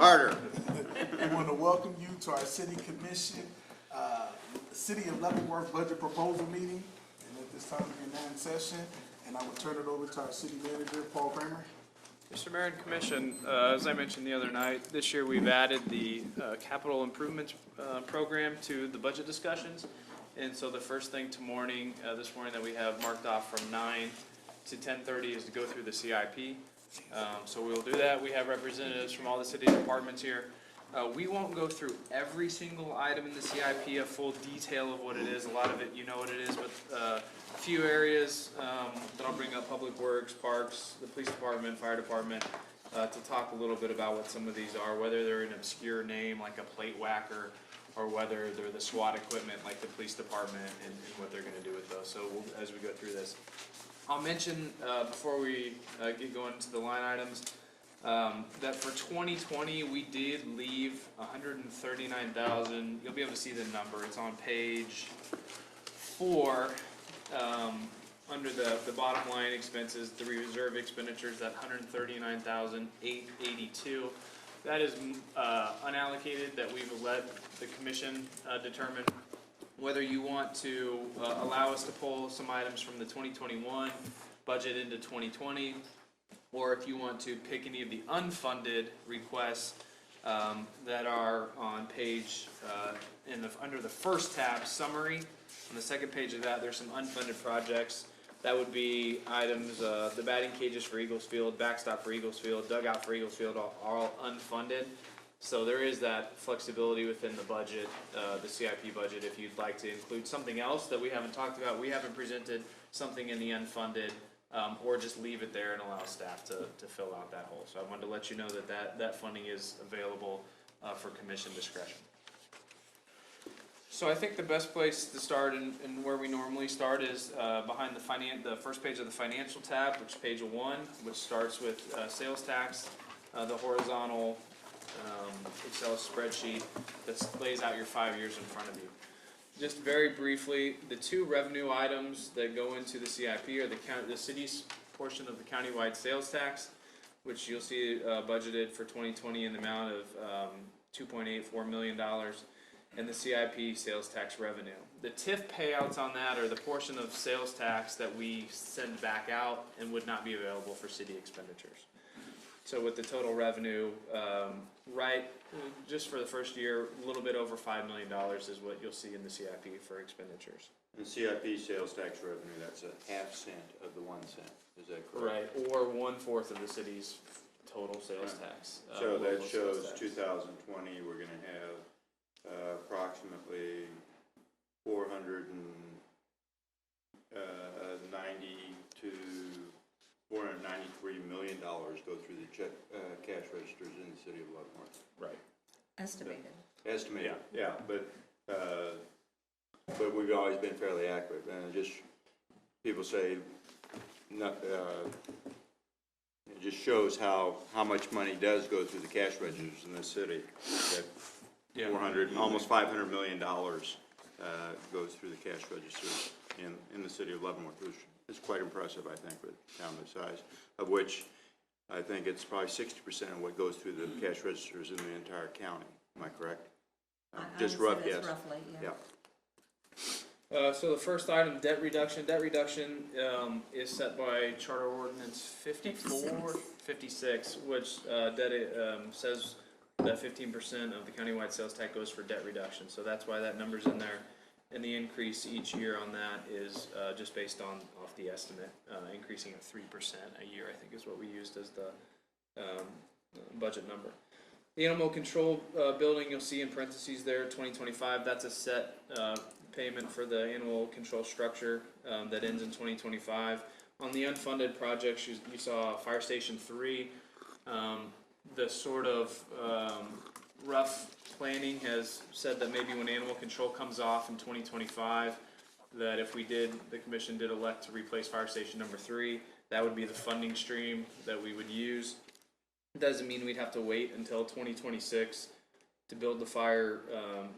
Harder. We want to welcome you to our City Commission, City of Leavenworth Budget Proposal Meeting. And at this time, we're in session, and I will turn it over to our City Manager, Paul Kramer. Mr. Mayor and Commission, as I mentioned the other night, this year we've added the capital improvements program to the budget discussions. And so the first thing this morning that we have marked off from 9 to 10:30 is to go through the CIP. So we'll do that. We have representatives from all the city departments here. We won't go through every single item in the CIP, a full detail of what it is. A lot of it, you know what it is, but a few areas that I'll bring up: Public Works, Parks, the Police Department, Fire Department, to talk a little bit about what some of these are, whether they're an obscure name like a plate whacker, or whether they're the SWAT equipment like the Police Department, and what they're going to do with those. So as we go through this, I'll mention before we get going into the line items, that for 2020 we did leave $139,000. You'll be able to see the number. It's on page 4 under the bottom line expenses, the reserve expenditures. That $139,882. That is unallocated. That we've let the commission determine whether you want to allow us to pull some items from the 2021 budget into 2020. Or if you want to pick any of the unfunded requests that are on page, under the first tab, summary. On the second page of that, there's some unfunded projects. That would be items, the batting cages for Eagles Field, backstop for Eagles Field, dugout for Eagles Field, are all unfunded. So there is that flexibility within the budget, the CIP budget, if you'd like to include something else that we haven't talked about. We haven't presented something in the unfunded. Or just leave it there and allow staff to fill out that hole. So I wanted to let you know that funding is available for commission discretion. So I think the best place to start and where we normally start is behind the first page of the financial tab, which is page 1, which starts with sales tax, the horizontal Excel spreadsheet that lays out your 5 years in front of you. Just very briefly, the two revenue items that go into the CIP are the city's portion of the countywide sales tax, which you'll see budgeted for 2020 in the amount of $2.84 million, and the CIP sales tax revenue. The TIF payouts on that are the portion of sales tax that we send back out and would not be available for city expenditures. So with the total revenue, just for the first year, a little bit over $5 million is what you'll see in the CIP for expenditures. And CIP sales tax revenue, that's a half cent of the 1 cent. Is that correct? Right, or 1/4 of the city's total sales tax. So that shows 2020 we're going to have approximately $493 million go through the cash registers in the city of Leavenworth. Right. Estimated. Estimated, yeah, but we've always been fairly accurate. And just people say, it just shows how much money does go through the cash registers in this city. That almost $500 million goes through the cash registers in the city of Leavenworth, which is quite impressive, I think, with a town this size, of which I think it's probably 60% of what goes through the cash registers in the entire county. Am I correct? Just rough guess. Roughly, yeah. So the first item, debt reduction. Debt reduction is set by Charter Ordinance 56, which says that 15% of the countywide sales tax goes for debt reduction. So that's why that number's in there. And the increase each year on that is just based off the estimate, increasing at 3% a year, I think is what we used as the budget number. The animal control building, you'll see in parentheses there, 2025, that's a set payment for the animal control structure that ends in 2025. On the unfunded projects, you saw Fire Station 3. The sort of rough planning has said that maybe when animal control comes off in 2025, that if the commission did elect to replace Fire Station number 3, that would be the funding stream that we would use. It doesn't mean we'd have to wait until 2026 to build the fire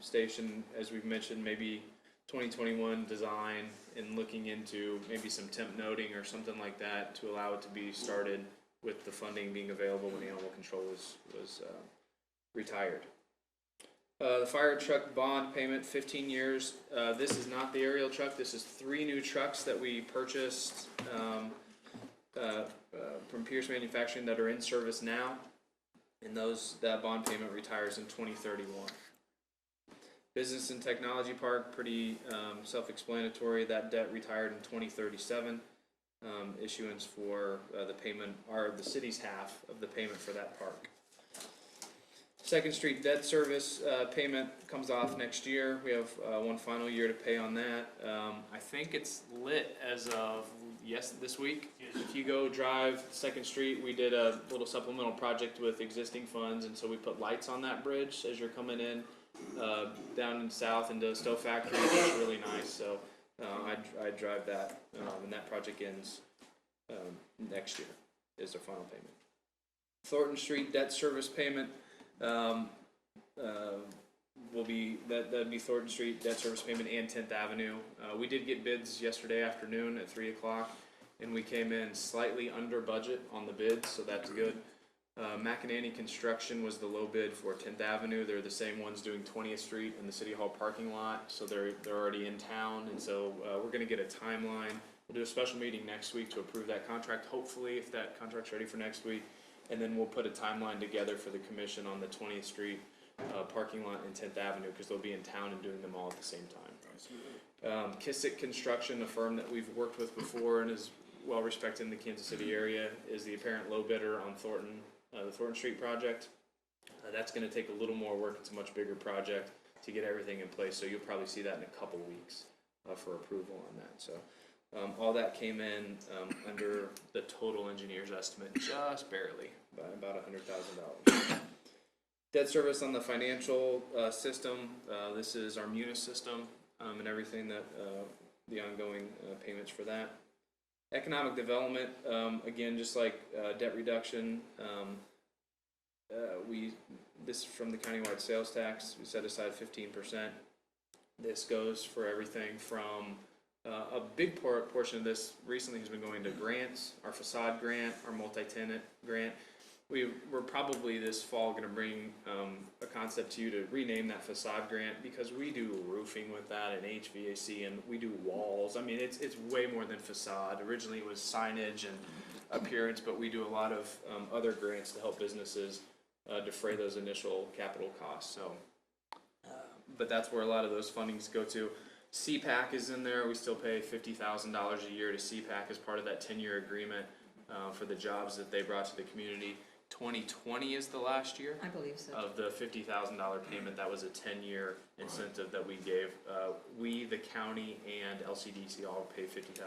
station. As we've mentioned, maybe 2021 design and looking into maybe some temp noting or something like that to allow it to be started with the funding being available when animal control was retired. The fire truck bond payment, 15 years. This is not the aerial truck. This is 3 new trucks that we purchased from Pierce Manufacturing that are in service now, and that bond payment retires in 2031. Business and Technology Park, pretty self-explanatory. That debt retired in 2037. Issuance for the payment, or the city's half of the payment for that park. Second Street debt service payment comes off next year. We have one final year to pay on that. I think it's lit as of this week. Yes. If you go drive Second Street, we did a little supplemental project with existing funds, and so we put lights on that bridge as you're coming in down in south into Stove Factory. It's really nice. So I drive that, and that project ends next year is their final payment. Thornton Street debt service payment. Will be that'd be Thornton Street debt service payment and 10th Avenue. We did get bids yesterday afternoon at 3 o'clock, and we came in slightly under budget on the bids, so that's good. McEnany Construction was the low bid for 10th Avenue. They're the same ones doing 20th Street and the City Hall parking lot, so they're already in town, and so we're going to get a timeline. We'll do a special meeting next week to approve that contract, hopefully, if that contract's ready for next week. And then we'll put a timeline together for the commission on the 20th Street parking lot and 10th Avenue, because they'll be in town and doing them all at the same time. Kissick Construction, a firm that we've worked with before and is well respected in the Kansas City area, is the apparent low bidder on the Thornton Street project. That's going to take a little more work. It's a much bigger project to get everything in place, so you'll probably see that in a couple weeks for approval on that. So all that came in under the total engineer's estimate, just barely, by about $100,000. Debt service on the financial system. This is our Munis system and everything that the ongoing payments for that. Economic development, again, just like debt reduction. This from the countywide sales tax. We set aside 15%. This goes for everything from a big portion of this recently has been going to grants, our facade grant, our multi-tenant grant. We're probably this fall going to bring a concept to you to rename that facade grant, because we do roofing with that and HVAC, and we do walls. I mean, it's way more than facade. Originally it was signage and appearance, but we do a lot of other grants to help businesses defray those initial capital costs. So, but that's where a lot of those fundings go to. CPAC is in there. We still pay $50,000 a year to CPAC as part of that 10-year agreement for the jobs that they brought to the community. 2020 is the last year, I believe so. of the $50,000 payment. That was a 10-year incentive that we gave. We, the county, and LCDC all pay $50,000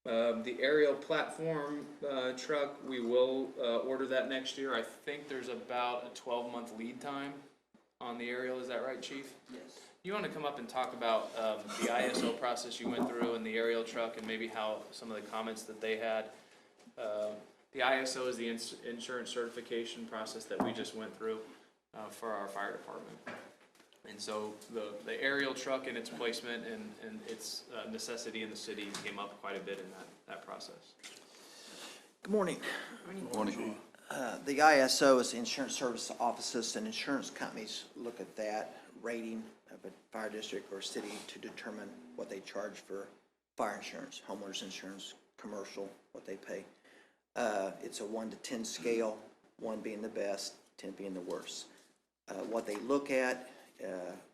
a year. The aerial platform truck, we will order that next year. I think there's about a 12-month lead time on the aerial. Is that right, Chief? Yes. You want to come up and talk about the ISO process you went through and the aerial truck, and maybe how some of the comments that they had. The ISO is the insurance certification process that we just went through for our fire department. And so the aerial truck and its placement and its necessity in the city came up quite a bit in that process. Good morning. Good morning. The ISO is the Insurance Service Offices, and insurance companies look at that rating of a fire district or city to determine what they charge for fire insurance, homeowners insurance, commercial, what they pay. It's a 1 to 10 scale, 1 being the best, 10 being the worst. What they look at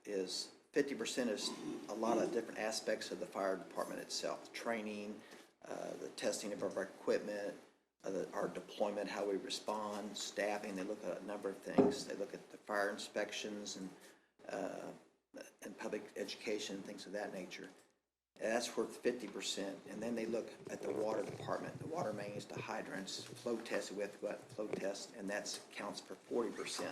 is 50% is a lot of different aspects of the fire department itself. Training, the testing of our equipment, our deployment, how we respond, staffing. They look at a number of things. They look at the fire inspections and public education, things of that nature. And that's worth 50%. And then they look at the water department, the water mains, the hydrants, flow testing. We have to go out and flow test, and that counts for 40%,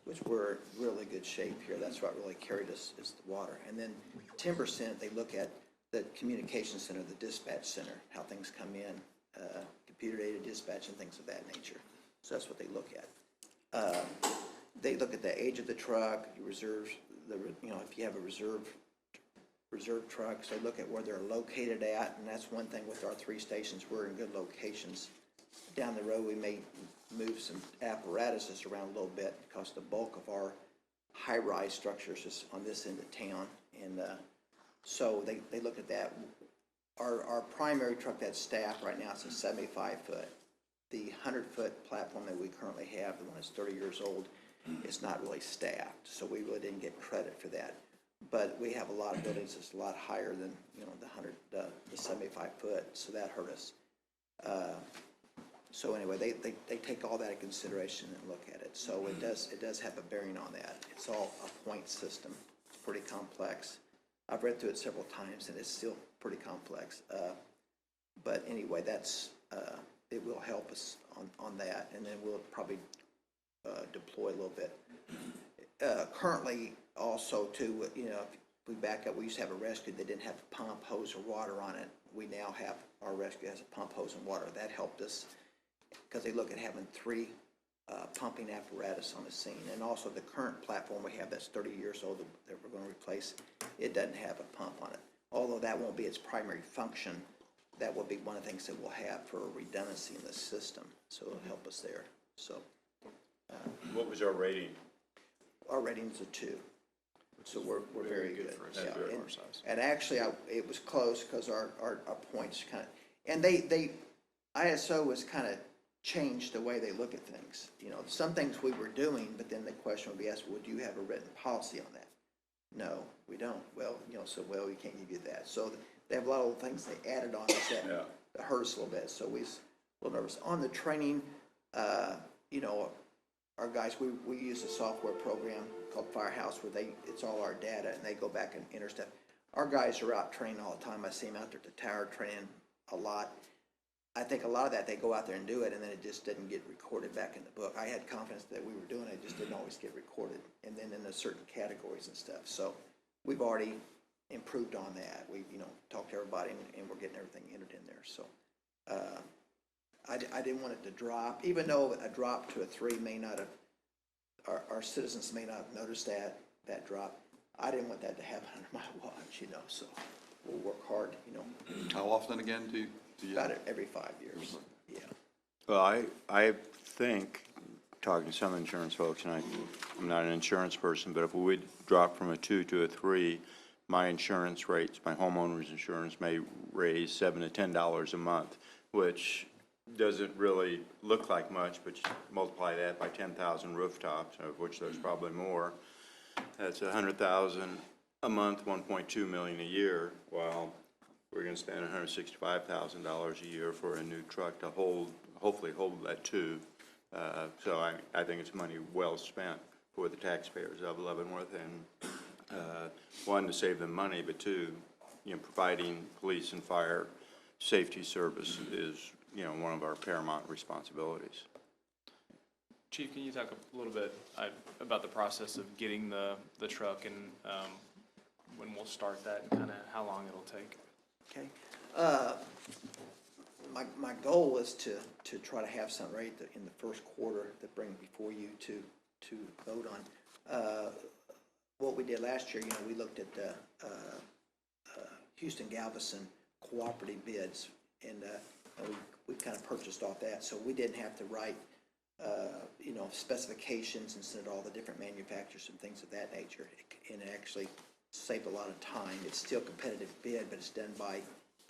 which we're in really good shape here. That's what really carried us, is the water. And then 10%, they look at the communication center, the dispatch center, how things come in, computer-aided dispatch and things of that nature. So that's what they look at. They look at the age of the truck, reserves, if you have a reserve reserve trucks. They look at where they're located at, and that's one thing with our 3 stations. We're in good locations. Down the road, we may move some apparatuses around a little bit because the bulk of our high-rise structures is on this end of town. And so they look at that. Our primary truck that's staffed right now is a 75-foot. The 100-foot platform that we currently have, the one that's 30 years old, is not really staffed. So we really didn't get credit for that. But we have a lot of buildings that's a lot higher than, you know, the 75-foot, so that hurt us. So anyway, they take all that into consideration and look at it. So it does have a bearing on that. It's all a point system. It's pretty complex. I've read through it several times, and it's still pretty complex. But anyway, that's it will help us on that, and then we'll probably deploy a little bit. Currently, also too, you know, if we back up, we used to have a rescue that didn't have a pump, hose, or water on it. We now have, our rescue has a pump, hose, and water. That helped us because they look at having 3 pumping apparatus on the scene. And also the current platform we have that's 30 years old that we're going to replace, it doesn't have a pump on it. Although that won't be its primary function, that will be one of the things that we'll have for redundancy in the system. So it'll help us there. So What was our rating? our rating's a 2. So we're very good. for us. Yeah, Good for and- our size. And actually, it was close because our points kind of, and ISO was kind of changed the way they look at things. You know, some things we were doing, but then the question would be asked, well, do you have a written policy on that? No, we don't. Well, you know, so, well, we can't give you that. So they have a lot of things they added on us that hurt us a little bit. So we was a little nervous. On the training, you know, our guys, we use a software program called Firehouse where it's all our data and they go back and enter stuff. Our guys are out training all the time. I see them out there at the tower training a lot. I think a lot of that, they go out there and do it and then it just didn't get recorded back in the book. I had confidence that we were doing it, just didn't always get recorded. And then in the certain categories and stuff. So we've already improved on that. We, you know, talked to everybody and we're getting everything entered in there. So I didn't want it to drop, even though a drop to a 3 may not have, our citizens may not have noticed that drop. I didn't want that to happen under my watch, you know, so we'll work hard, you know, How often again do you? about it every 5 years, yeah. Well, I think, talking to some insurance folks, and I'm not an insurance person, but if we would drop from a 2 to a 3, my insurance rates, my homeowner's insurance may raise $7 to $10 a month, which doesn't really look like much, but you multiply that by 10,000 rooftops, of which there's probably more. That's 100,000 a month, 1.2 million a year. Well, we're going to spend $165,000 a year for a new truck to hopefully hold that 2. So I think it's money well spent for the taxpayers of Leavenworth, and one, to save them money, but 2, you know, providing police and fire safety service is, you know, one of our paramount responsibilities. Chief, can you talk a little bit about the process of getting the truck and when we'll start that and kind of how long it'll take? Okay. My goal is to try to have something ready in the first quarter to bring before you to vote on. What we did last year, you know, we looked at the Houston Galveston cooperative bids, and we kind of purchased off that, so we didn't have to write you know, specifications and send all the different manufacturers and things of that nature, and it actually saved a lot of time. It's still a competitive bid, but it's done by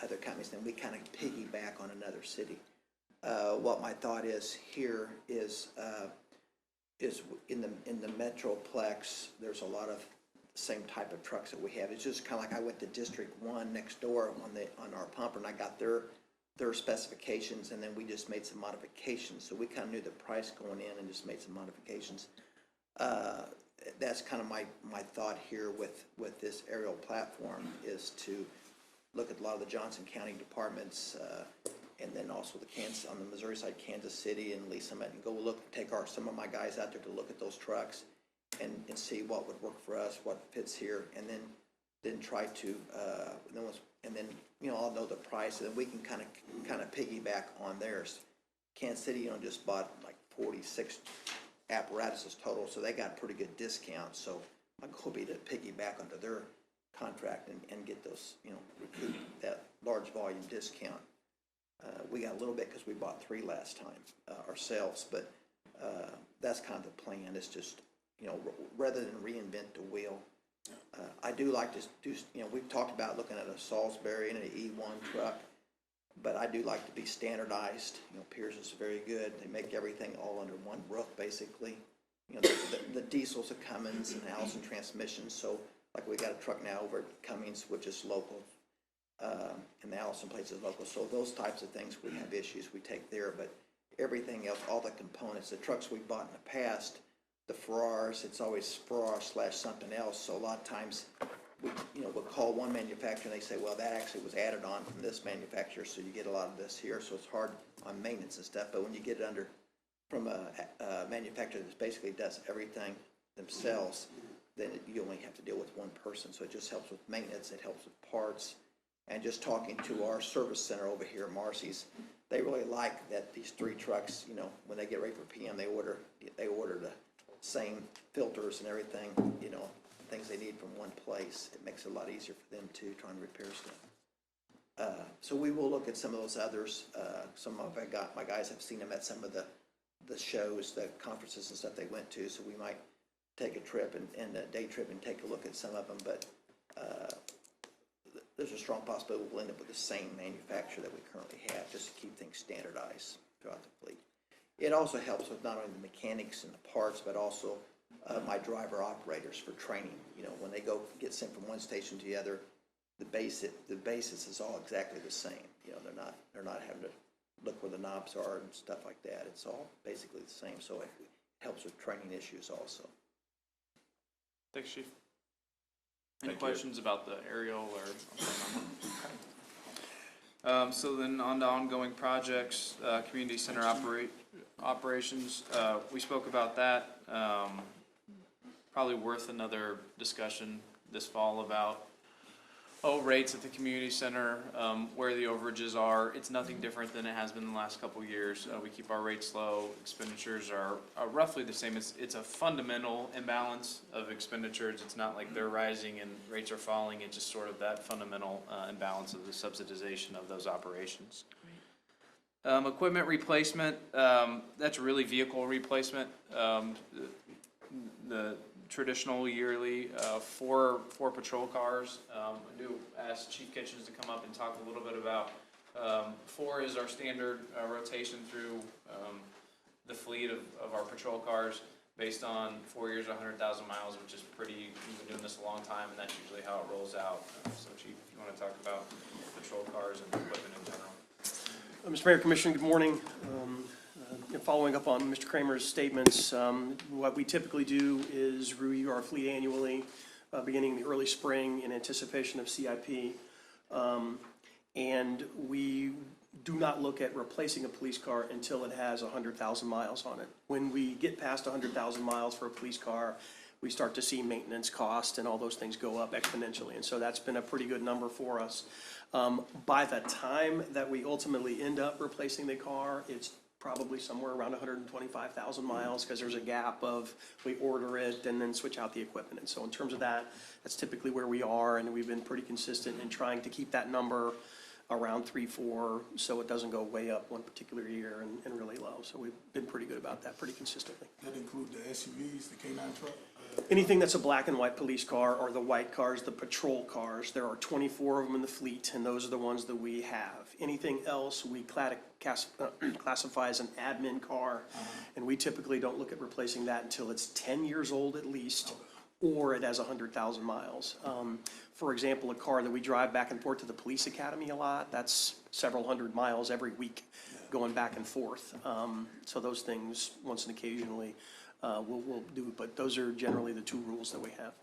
other companies, and we kind of piggyback on another city. What my thought is here is in the Metroplex, there's a lot of the same type of trucks that we have. It's just kind of like I went to District 1 next door on our pumper, and I got their specifications, and then we just made some modifications. So we kind of knew the price going in and just made some modifications. That's kind of my thought here with this aerial platform, is to look at a lot of the Johnson County departments, and then also on the Missouri side, Kansas City and Lee Summit, and go take some of my guys out there to look at those trucks and see what would work for us, what fits here, and then try to, and then, you know, I'll know the price, and then we can kind of piggyback on theirs. Kansas City, you know, just bought like 46 apparatuses total, so they got a pretty good discount. So my goal would be to piggyback onto contract and get those, recoup that large volume discount. We got a little bit because we bought 3 last time ourselves, but that's kind of the plan. It's just, rather than reinvent the wheel. I do like to do, we've talked about looking at a Salisbury and an E1 truck, but I do like to be standardized. Pierce is very good. They make everything all under one roof, basically. The diesels are Cummins and Allison transmissions, so like we got a truck now over at Cummins, which is local, and the Allison place is local. So those types of things, we have issues we take there, but everything else, all the components, the trucks we bought in the past, the Ferraris, it's always Ferrari / something else. So a lot of times, we'll call one manufacturer and they say, well, that actually was added on from this manufacturer, so you get a lot of this here. So it's hard on maintenance and stuff. But when you get it from a manufacturer that basically does everything themselves, then you only have to deal with one person. So it just helps with maintenance. It helps with parts. And just talking to our service center over here, Marcy's, they really like that these 3 trucks, when they get ready for PM, they order the same filters and everything, things they need from one place. It makes it a lot easier for them to try and repair stuff. So we will look at some of those others. Some of my guys have seen them at some of the shows, the conferences and stuff they went to, so we might take a trip and a day trip and take a look at some of them, but there's a strong possibility we'll end up with the same manufacturer that we currently have, just to keep things standardized throughout the fleet. It also helps with not only the mechanics and the parts, but also my driver operators for training. When they go get sent from one station to the other, the basis is all exactly the same. They're not having to look where the knobs are and stuff like that. It's all basically the same, so it helps with training issues also. Thanks, Chief. Any Thank you. questions about the aerial or? So then on to ongoing projects, community center operations. We spoke about that. Probably worth another discussion this fall about rates at the community center, where the overages are. It's nothing different than it has been the last couple of years. We keep our rates low. Expenditures are roughly the same. It's a fundamental imbalance of expenditures. It's not like they're rising and rates are falling. It's just sort of that fundamental imbalance of the subsidization of those operations. Equipment replacement, that's really vehicle replacement. The traditional yearly 4 patrol cars. I do ask Chief Kitchens to come up and talk a little bit about 4 is our standard rotation through the fleet of our patrol cars based on 4 years, 100,000 miles, which is pretty, we've been doing this a long time, and that's usually how it rolls out. So Chief, if you want to talk about patrol cars and equipment in general. Mr. Mayor, Commissioner, good morning. Following up on Mr. Kramer's statements, what we typically do is review our fleet annually, beginning in the early spring in anticipation of CIP. And we do not look at replacing a police car until it has 100,000 miles on it. When we get past 100,000 miles for a police car, we start to see maintenance costs and all those things go up exponentially. And so that's been a pretty good number for us. By the time that we ultimately end up replacing the car, it's probably somewhere around 125,000 miles, because there's a gap of we order it and then switch out the equipment. And so in terms of that, that's typically where we are, and we've been pretty consistent in trying to keep that number around 3-4, so it doesn't go way up one particular year and really low. So we've been pretty good about that pretty consistently. That include the SUVs, the K9 truck? Anything that's a black and white police car, or the white cars, the patrol cars, there are 24 of them in the fleet, and those are the ones that we have. Anything else we classify as an admin car, and we typically don't look at replacing that until it's 10 years old at least, or it has 100,000 miles. For example, a car that we drive back and forth to the police academy a lot, that's several hundred miles every week going back and forth. So those things, once and occasionally, we'll do, but those are generally the 2 rules that we have.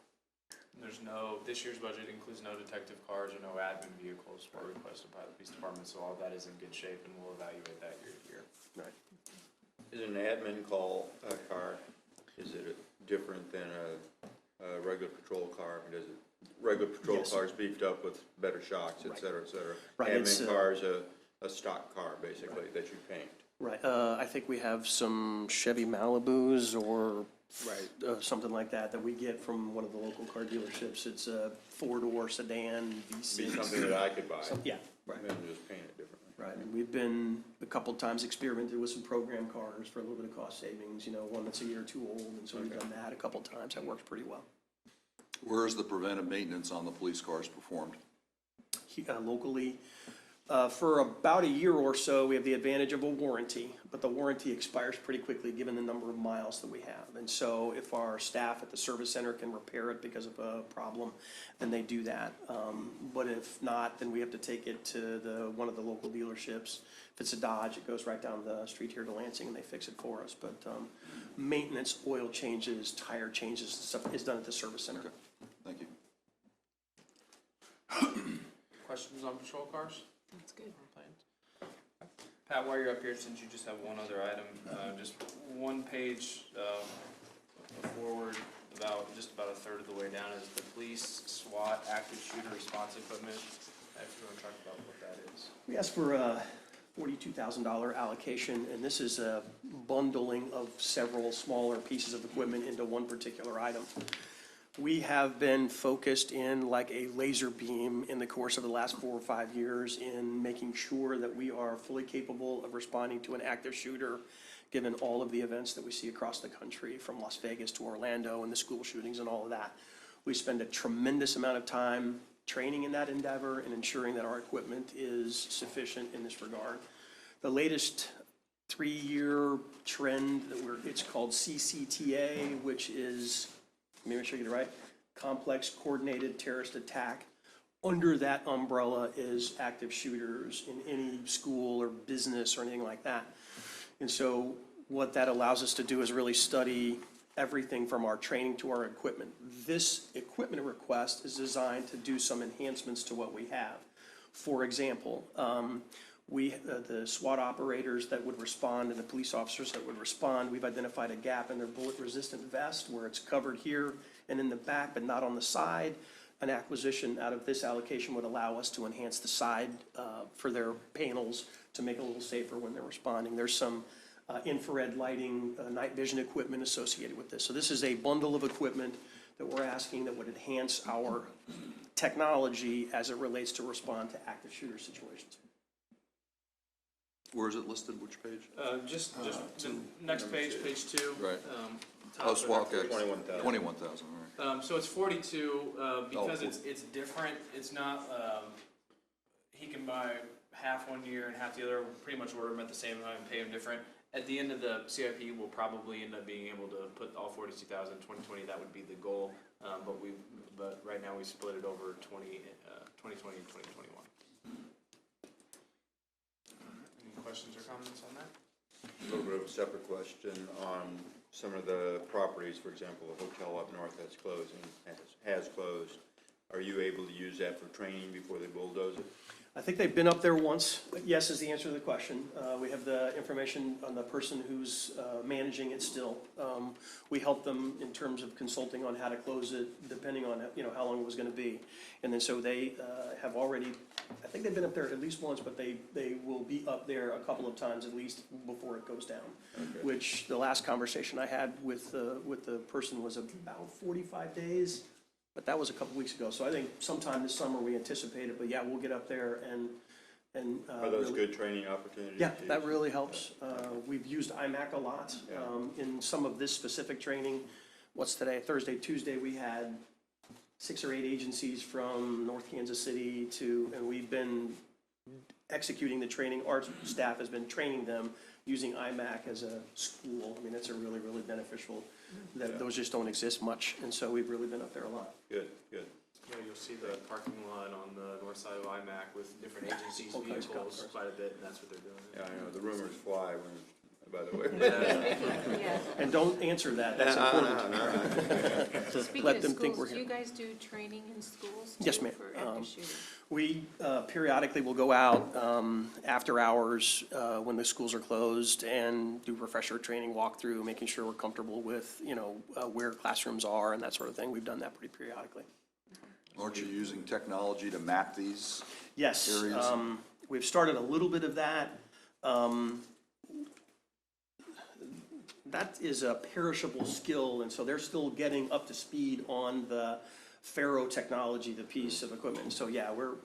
This year's budget includes no detective cars or no admin vehicles were requested by the police department, so all that is in good shape, and we'll evaluate that year to year. Right. Is an admin car, is it different than a regular patrol car? I mean, regular patrol Yes. cars beefed up with better shocks, et cetera, et cetera? Right, it's, Admin car is a stock car, basically, that you paint. Right, I think we have some Chevy Malibus or something like that we get from one of the local car dealerships. It's a four-door sedan, Be V6. something that I could buy, Yeah, right. and then just paint it differently. Right, and we've been a couple times experimented with some program cars for a little bit of cost savings, one that's a year or two old, and so we've done that a couple times. That works pretty well. Where is the preventive maintenance on the police cars performed? Locally, for about a year or so, we have the advantage of a warranty, but the warranty expires pretty quickly given the number of miles that we have. And so if our staff at the service center can repair it because of a problem, then they do that. But if not, then we have to take it to one of the local dealerships. If it's a Dodge, it goes right down the street here to Lansing and they fix it for us. But maintenance, oil changes, tire changes, stuff is done at the service center. Okay. Thank you. Questions on patrol cars? That's good. Pat, while you're up here, since you just have one other item, just one page forward, just about a third of the way down is the police SWAT active shooter response equipment. If you want to talk about what that is. We asked for a $42,000 allocation, and this is a bundling of several smaller pieces of equipment into one particular item. We have been focused in like a laser beam in the course of the last 4 or 5 years in making sure that we are fully capable of responding to an active shooter, given all of the events that we see across the country, from Las Vegas to Orlando and the school shootings and all of that. We spend a tremendous amount of time training in that endeavor and ensuring that our equipment is sufficient in this regard. The latest 3-year trend, it's called CCTA, which is, let me make sure I get it right, Complex Coordinated Terrorist Attack. Under that umbrella is active shooters in any school or business or anything like that. And so what that allows us to do is really study everything from our training to our equipment. This equipment request is designed to do some enhancements to what we have. For example, the SWAT operators that would respond and the police officers that would respond, we've identified a gap in their bullet-resistant vest where it's covered here and in the back, but not on the side. An acquisition out of this allocation would allow us to enhance the side for their panels to make it a little safer when they're responding. There's some infrared lighting, night vision equipment associated with this. So this is a bundle of equipment that we're asking that would enhance our technology as it relates to respond to active shooter situations. Where is it listed? Which page? Just the next page, page 2. Right. Top Oh, of SWAT, okay. 21,000. 21,000, all right. So it's 42, because Oh. it's different, it's not, he can buy half 1 year and half the other, pretty much order them at the same amount and pay them different. At the end of the CIP, we'll probably end up being able to put all 42,000 in 2020, that would be the goal, but right now we split it over 2020 and 2021. Any questions or comments on that? A little bit of a separate question on some of the properties, for example, the hotel up north that's closing, has closed. Are you able to use that for training before they bulldoze it? I think they've been up there once. Yes is the answer to the question. We have the information on the person who's managing it still. We help them in terms of consulting on how to close it, depending on how long it was going to be. And then so they have already, I think they've been up there at least once, but they will be up there a couple of times at least before it goes down. Okay. Which the last conversation I had with the person was about 45 days. But that was a couple weeks ago, so I think sometime this summer we anticipate it, but yeah, we'll get up there and Are those really, good training opportunities? yeah, that really helps. We've used IMAC a lot, Yeah. in some of this specific training. What's today, Thursday, Tuesday, we had 6 or 8 agencies from North Kansas City and we've been executing the training. Our staff has been training them using IMAC as a school. I mean, that's a really, really beneficial, those just don't exist much, and so we've really been up there a lot. Good, good. Yeah, you'll see the parking lot on the north side of IMAC with different agencies' all kinds of vehicles cars. quite a bit, and that's what they're doing. Yeah, I know, the rumors fly by the way. Yeah. And don't answer that, that's important. Speaking Let of them think we're schools, do here. you guys do training in schools too? Yes, ma'am. For active shooter? We periodically will go out after hours when the schools are closed and do refresher training, walkthrough, making sure we're comfortable with, where classrooms are and that sort of thing. We've done that pretty periodically. Aren't you using technology to map these? Yes, Areas. we've started a little bit of that. that is a perishable skill, and so they're still getting up to speed on the Faro technology, the piece of equipment. And so, yeah, we're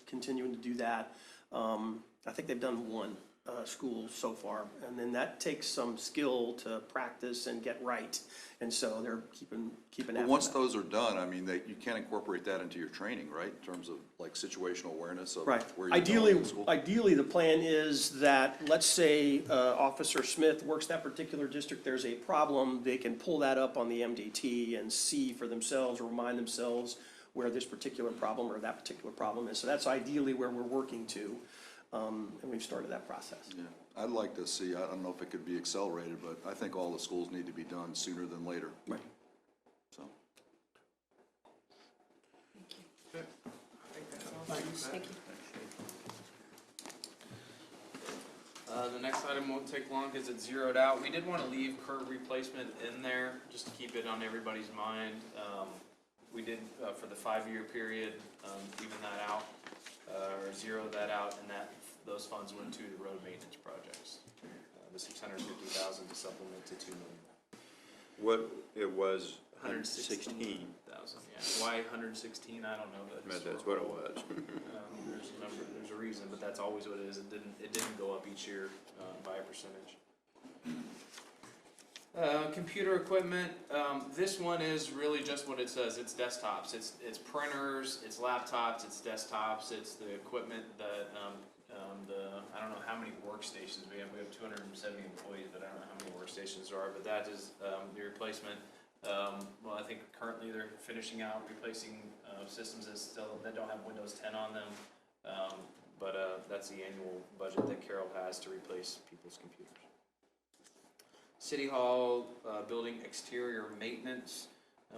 continuing to do that. I think they've done one school so far, and then that takes some skill to practice and get right. And so they're keeping But after once that. those are done, I mean, you can't incorporate that into your training, right? In terms of like situational awareness of Right. where you're going in school? Ideally, the plan is that, let's say, Officer Smith works that particular district, there's a problem, they can pull that up on the MDT and see for themselves, or remind themselves where this particular problem or that particular problem is. So that's ideally where we're working to, and we've started that process. Yeah, I'd like to see, I don't know if it could be accelerated, but I think all the schools need to be done sooner than later. Right. So, Thank you. The next item won't take long because it's zeroed out. We did want to leave curb replacement in there, just to keep it on everybody's mind. We did, for the 5-year period, even that out, or zero that out, and those funds went to the road maintenance projects. The $650,000 to supplement to $2 million. What, it was 116,000, 116. yeah. Why 116? I don't know. That's what it was. There's a number, there's a reason, but that's always what it is. It didn't go up each year by a percentage. Computer equipment, this one is really just what it says. It's desktops. It's printers, it's laptops, it's desktops, it's the equipment that, I don't know how many workstations we have. We have 270 employees, but I don't know how many workstations there are, but that is the replacement. Well, I think currently they're finishing out replacing systems that don't have Windows 10 on them. But that's the annual budget that Carol has to replace people's computers. City Hall building exterior maintenance.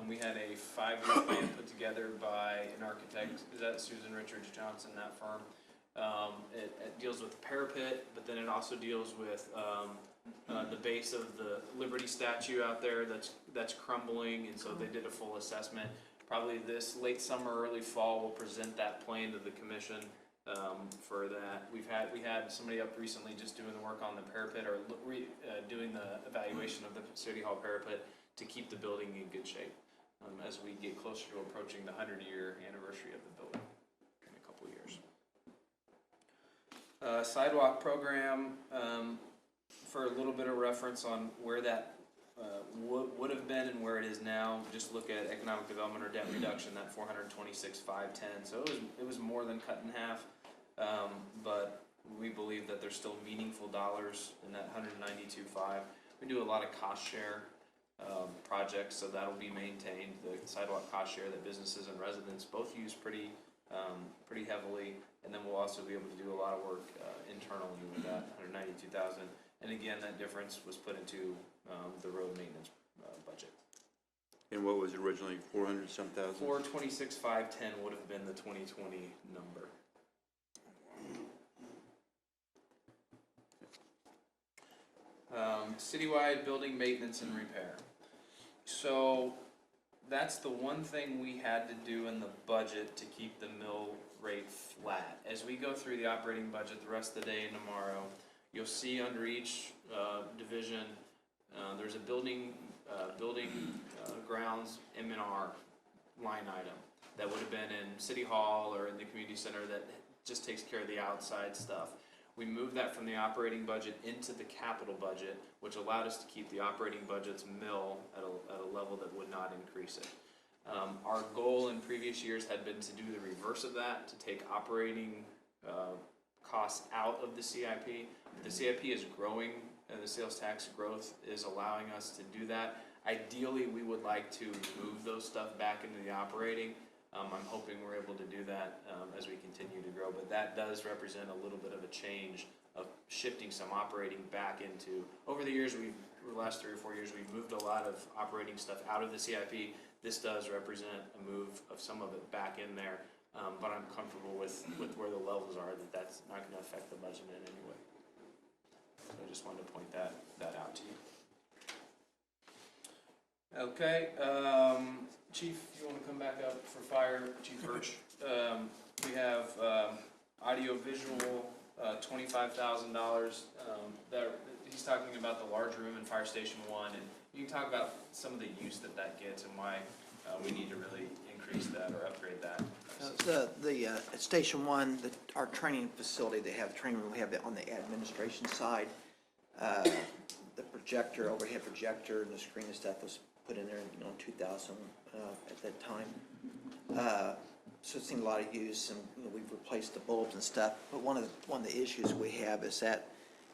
We had a 5-year plan put together by an architect. Is that Susan Richards Johnson, that firm? It deals with the parapet, but then it also deals with the base of the Liberty statue out there that's crumbling, and so they did a full assessment. Probably this late summer, early fall, we'll present that plan to the commission for that. We had somebody up recently just doing the work on the parapet, or doing the evaluation of the City Hall parapet to keep the building in good shape as we get closer to approaching the 100-year anniversary of the building in a couple years. Sidewalk program, for a little bit of reference on where that would have been and where it is now. Just look at economic development or debt reduction, that 426,510. So it was more than cut in half, but we believe that there's still meaningful dollars in that 192.5. We do a lot of cost share projects, so that'll be maintained. The sidewalk cost share that businesses and residents both use pretty heavily, and then we'll also be able to do a lot of work internally with that 192,000. And again, that difference was put into the road maintenance budget. And what was originally 400-some thousand? 426,510 would have been the 2020 number. Citywide building maintenance and repair. So that's the one thing we had to do in the budget to keep the mill rate flat. As we go through the operating budget the rest of the day and tomorrow, you'll see under each division, there's a building grounds M&R line item that would have been in City Hall or in the community center that just takes care of the outside stuff. We moved that from the operating budget into the capital budget, which allowed us to keep the operating budget's mill at a level that would not increase it. Our goal in previous years had been to do the reverse of that, to take operating costs out of the CIP. The CIP is growing, and the sales tax growth is allowing us to do that. Ideally, we would like to move those stuff back into the operating. I'm hoping we're able to do that as we continue to grow, but that does represent a little bit of a change of shifting some operating back into. Over the years, the last 3 or 4 years, we've moved a lot of operating stuff out of the CIP. This does represent a move of some of it back in there, but I'm comfortable with where the levels are, that's not going to affect the budget in any way. So I just wanted to point that out to you. Okay, Chief, you want to come back up for fire, Chief Hirsch? We have audio visual, $25,000. He's talking about the large room in Fire Station 1, and you can talk about some of the use that that gets and why we need to really increase that or upgrade that. At Station One, our training facility, they have training room, we have it on the administration side. The projector, overhead projector, and the screen and stuff was put in there, in 2000 at that time. So it's seen a lot of use, and we've replaced the bulbs and stuff. But one of the issues we have is that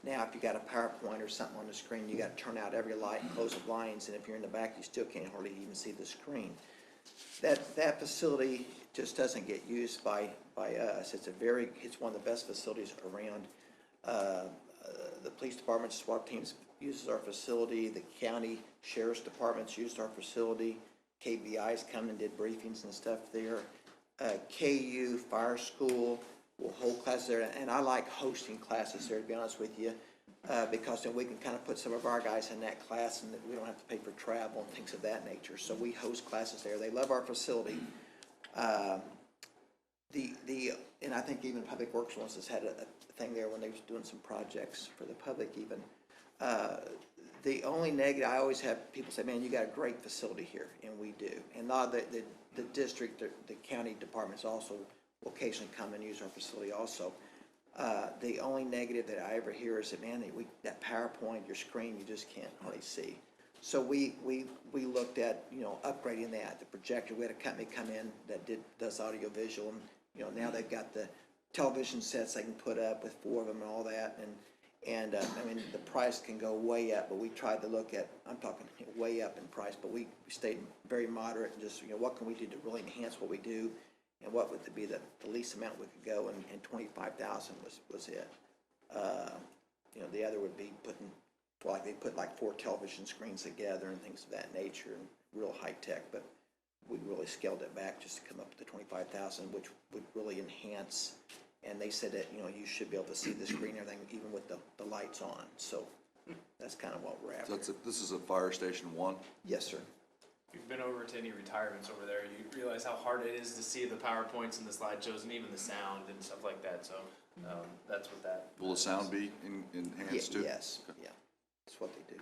now if you got a PowerPoint or something on the screen, you got to turn out every light and close the blinds, and if you're in the back, you still can't hardly even see the screen. That facility just doesn't get used by us. It's one of the best facilities around. The police department, SWAT teams uses our facility. The county sheriff's departments used our facility. KBI's come and did briefings and stuff there. KU Fire School will hold classes there, and I like hosting classes there, to be honest with you, because then we can kind of put some of our guys in that class, and we don't have to pay for travel and things of that nature. So we host classes there. They love our facility. And I think even Public Works once has had a thing there when they was doing some projects for the public even. The only negative, I always have people say, man, you got a great facility here, and we do. And not the district, the county departments also will occasionally come and use our facility also. The only negative that I ever hear is that, man, that PowerPoint, your screen, you just can't hardly see. So we looked at, upgrading that, the projector. We had a company come in that does audio visual, and now they've got the television sets they can put up with 4 of them and all that, and I mean, the price can go way up, but we tried to look at, I'm talking way up in price, but we stayed very moderate and just, what can we do to really enhance what we do, and what would be the least amount we could go, and 25,000 was it. The other would be they put like 4 television screens together and things of that nature, and real high tech, but we really scaled it back just to come up with the 25,000, which would really enhance. And they said that, you should be able to see the screen and everything, even with the lights on. So that's kind of what we're after. This is a Fire Station 1? Yes, sir. If you've been over to any retirements over there, you realize how hard it is to see the PowerPoints and the slideshows and even the sound and stuff like that. So that's what that. Will the sound be enhanced too? Yes, yeah. That's what they do.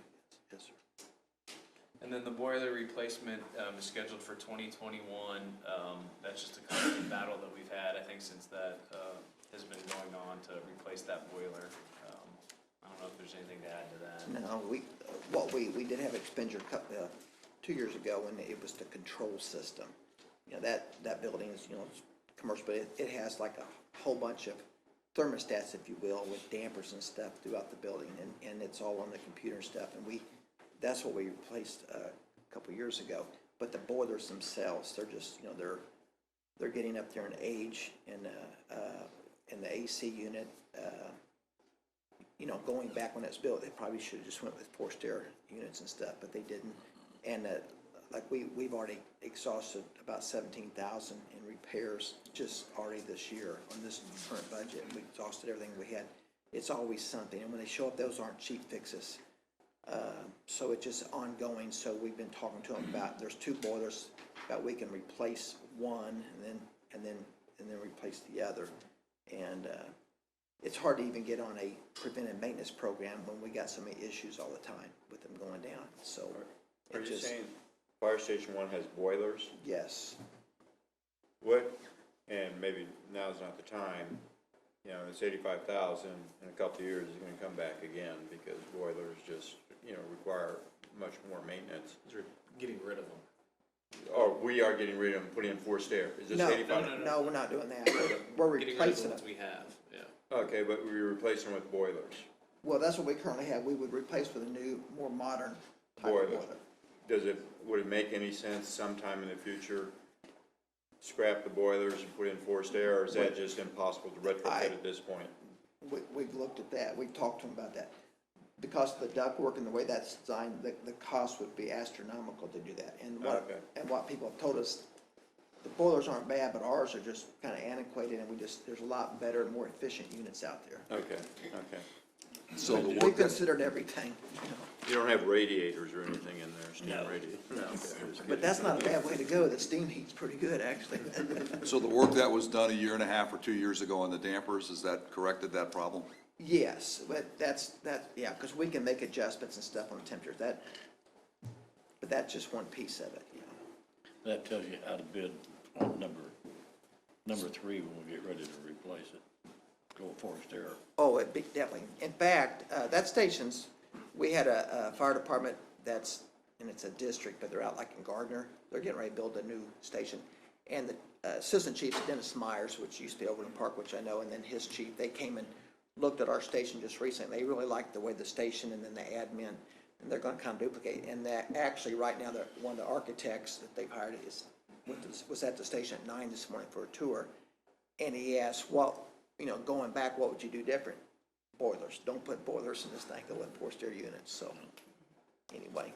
Yes, sir. And then the boiler replacement is scheduled for 2021. That's just a constant battle that we've had, I think, since that has been going on to replace that boiler. I don't know if there's anything to add to that. No, we did have expenditure 2 years ago, and it was the control system. That building is, it's commercial, but it has like a whole bunch of thermostats, if you will, with dampers and stuff throughout the building, and it's all on the computer and stuff, and that's what we replaced a couple of years ago. But the boilers themselves, they're just, they're getting up there in age, and the AC unit, going back when it's built, they probably should have just went with forced air units and stuff, but they didn't. And we've already exhausted about 17,000 in repairs just already this year on this current budget. We exhausted everything we had. It's always something, and when they show up, those aren't cheap fixes. So it's just ongoing. So we've been talking to them about, there's 2 boilers that we can replace one and then replace the other. And it's hard to even get on a preventive maintenance program when we got so many issues all the time with them going down. So Are you saying Fire Station 1 has boilers? Yes. And maybe now's not the time, it's 85,000, in a couple of years it's gonna come back again, because boilers just, require much more maintenance. We're getting rid of them. Or we are getting rid of them, putting in forced air. Is this No, 85? no, we're not doing that. We're Getting rid of the replacing ones it. we have, yeah. Okay, but we're replacing them with boilers. Well, that's what we currently have. We would replace with a new, more modern type Boiler. of boiler. Would it make any sense sometime in the future, scrap the boilers and put in forced air, or is that just impossible to retrofit at this point? We've looked at that. We've talked to them about that. Because of the ductwork and the way that's designed, the cost would be astronomical to do that. And what people have told us, the boilers aren't bad, but ours are just kind of antiquated, and there's a lot better, more efficient units out there. Okay. So the We work that, considered everything, You don't have radiators or anything in there, steam radiators? No. But that's not a bad way to go. The steam heat's pretty good, actually. so the work that was done a year and a half or 2 years ago on the dampers, has that corrected that problem? Yes, but yeah, because we can make adjustments and stuff on the temperature, but that's just one piece of it, yeah. That tells you how to bid on number three when we get ready to replace it. Go Forest Air. Oh, definitely. In fact, that station's, we had a fire department that's, and it's a district, but they're out like in Gardner. They're getting ready to build a new station. And the assistant chief, Dennis Myers, which used to be Overland Park, which I know, and then his chief, they came and looked at our station just recently. They really liked the way the station and then the admin, and they're gonna kind of duplicate. And that, actually, right now, one of the architects that they've hired was at the station at 9 this morning for a tour. And he asked, well, going back, what would you do different? Boilers. Don't put boilers in this thing. Go with forced air units. So, anyway.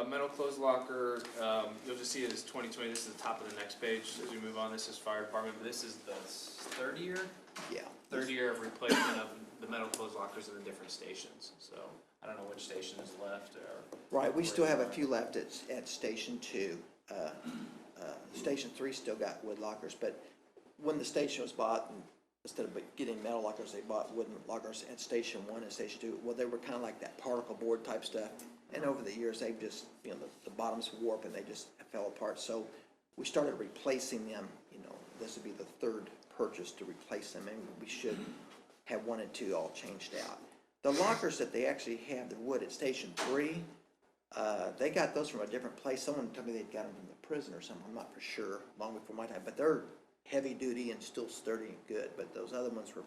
Metal clothes locker, you'll just see it as 2020. This is the top of the next page as we move on. This is fire department, but this is the third year of replacement of the metal clothes lockers in the different stations. So I don't know which station is left. Right, we still have a few left at Station 2. Station 3 still got wood lockers, but when the station was bought, instead of getting metal lockers, they bought wooden lockers at Station 1 and Station 2. Well, they were kind of like that particle board type stuff. And over the years, they've just, the bottoms warped and they just fell apart. So we started replacing them, this would be the third purchase to replace them, and we should have 1 and 2 all changed out. The lockers that they actually have, the wood at Station 3, they got those from a different place. Someone told me they'd got them from the prison or something, I'm not for sure, long before my time. But they're heavy duty and still sturdy and good, but those other ones were,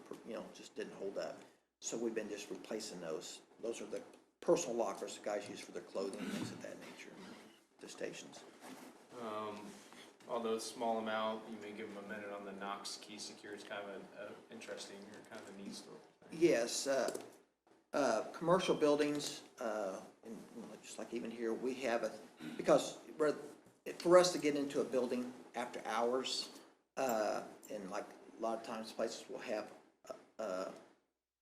just didn't hold up. So we've been just replacing those. Those are the personal lockers the guys use for their clothing and things of that nature, the stations. Although it's a small amount, you may give them a minute on the Knox key secure. It's kind of an interesting or kind of a neat story. Yes, commercial buildings, and just like even here, we have because for us to get into a building after hours, and like a lot of times places will have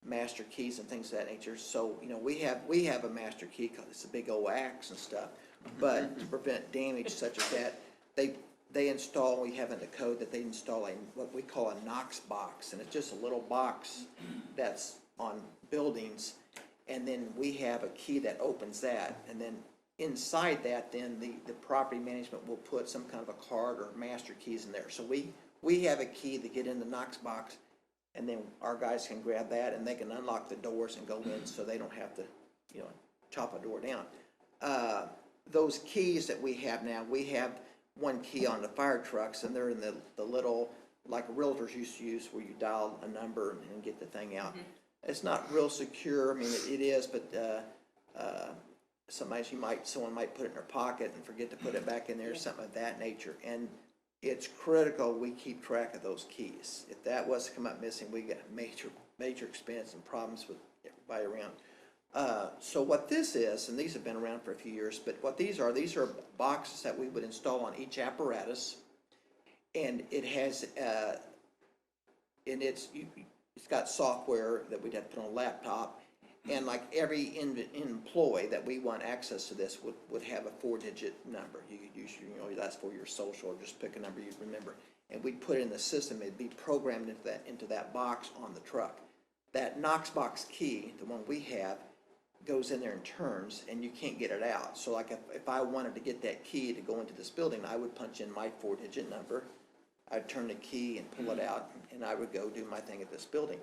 master keys and things of that nature. So, we have a master key because it's a big old axe and stuff. But to prevent damage such as that, they install, we have in the code that they install what we call a Knox box. And it's just a little box that's on buildings. And then we have a key that opens that. And then inside that, then the property management will put some kind of a card or master keys in there. So we have a key to get in the Knox box. And then our guys can grab that and they can unlock the doors and go in so they don't have to, chop a door down. Those keys that we have now, we have one key on the fire trucks and they're in the little, like realtors used to use where you dial a number and get the thing out. Mm-hmm. It's not real secure. I mean, it is, but sometimes someone might put it in their pocket and forget to put it back in there, something of that nature. And it's critical we keep track of those keys. If that was to come up missing, we get major expense and problems with everybody around. So what this is, and these have been around for a few years, but what these are boxes that we would install on each apparatus, and it has, and it's got software that we'd have to put on a laptop, and like every employee that we want access to this would have a 4-digit number. You could use your last 4 of your social, or just pick a number you remember, and we'd put it in the system. It'd be programmed into that box on the truck. That Knox box key, the one we have, goes in there and turns, and you can't get it out. So like if I wanted to get that key to go into this building, I would punch in my 4-digit number, I'd turn the key and pull it out, and I would go do my thing at this building.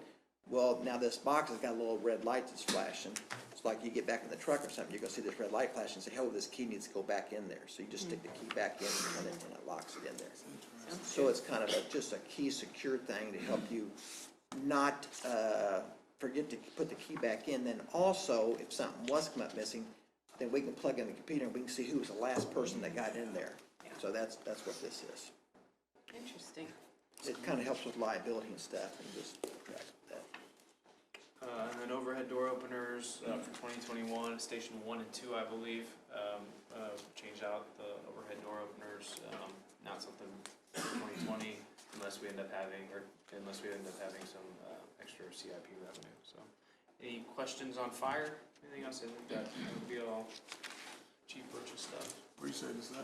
Well, now this box has got a little red light that's flashing. It's like you get back in the truck or something, you're gonna see this red light flash and say, oh, this key needs to go back in there. So you just stick the key back in and it locks it in there. So it's kind of just a key secure thing to help you not forget to put the key back in. Then also, if something was come up missing, then we can plug in the computer and we can see who was the last person that got in there. So that's what this is. Interesting. It kind of helps with liability and stuff, and just track that. And then overhead door openers for 2021, Station 1 and 2, I believe, changed out the overhead door openers. Not something for 2020 unless we end up having some extra CIP revenue. So, any questions on fire? Anything else? I think that would be all chief purchase stuff. Appreciate it, sir.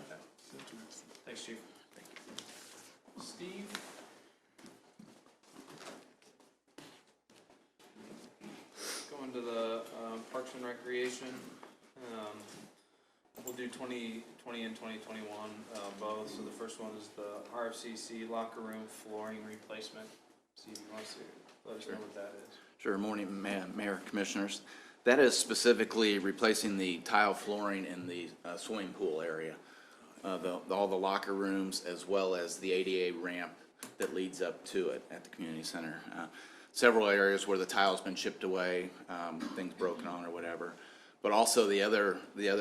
Thanks, Chief. Thank you. Steve? to the Parks and Recreation. We'll do 2020 and 2021 both. So the first one is the RFCC locker room flooring replacement. Steve, you want to let us know what that is? Sure. Morning, Mayor, Commissioners. That is specifically replacing the tile flooring in the swimming pool area. All the locker rooms, as well as the ADA ramp that leads up to it at the community center. Several areas where the tile's been chipped away, things broken on or whatever. But also the other